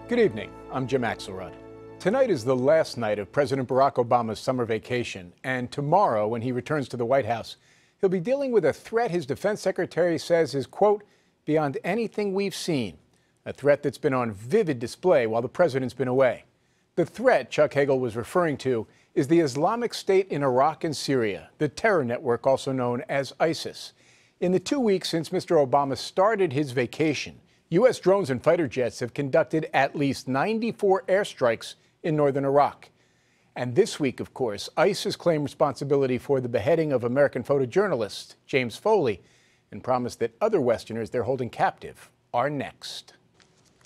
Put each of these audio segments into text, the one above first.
Good evening. I'm Jim Axelrod. Tonight is the last night of President Barack Obama's summer vacation, and tomorrow, when he returns to the White House, he'll be dealing with a threat his defense secretary says is, quote, beyond anything we've seen, a threat that's been on vivid display while the president's been away. The threat Chuck Hagel was referring to is the Islamic State in Iraq and Syria, the terror network also known as ISIS. In the 2 weeks since Mr. Obama started his vacation, U.S. drones and fighter jets have conducted at least 94 airstrikes in northern Iraq. And this week, of course, ISIS claimed responsibility for the beheading of American photojournalist James Foley and promised that other Westerners they're holding captive are next.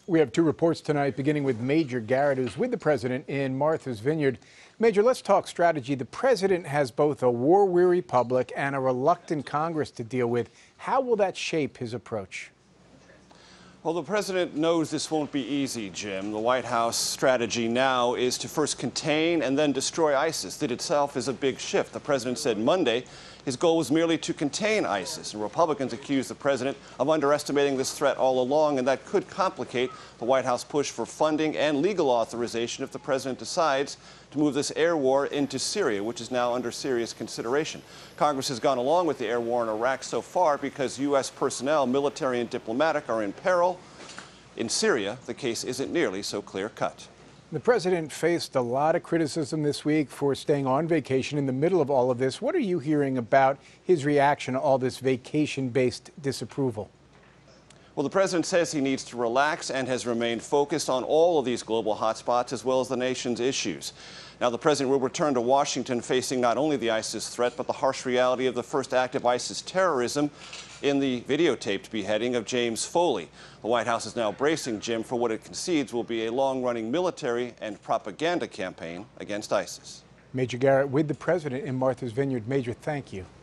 We have two reports tonight, beginning with Major Garrett, who's with the president in Martha's Vineyard. Major, let's talk strategy. The president has both a war-weary public and a reluctant Congress to deal with. How will that shape his approach? Well, the president knows this won't be easy, Jim. The White House strategy now is to first contain and then destroy ISIS. That itself is a big shift. The president said Monday his goal was merely to contain ISIS, and Republicans accused the president of underestimating this threat all along, and that could complicate the White House push for funding and legal authorization if the president decides to move this air war into Syria, which is now under serious consideration. Congress has gone along with the air war in Iraq so far because U.S. personnel, military and diplomatic, are in peril. In Syria, the case isn't nearly so clear-cut. The president faced a lot of criticism this week for staying on vacation in the middle of all of this. What are you hearing about his reaction to all this vacation-based disapproval? Well, the president says he needs to relax and has remained focused on all of these global hotspots as well as the nation's issues. Now, the president will return to Washington facing not only the ISIS threat, but the harsh reality of the first act of ISIS terrorism in the videotaped beheading of James Foley. The White House is now bracing Jim for what it concedes will be a long-running military and propaganda campaign against ISIS. Major Garrett with the president in Martha's Vineyard. Major, thank you.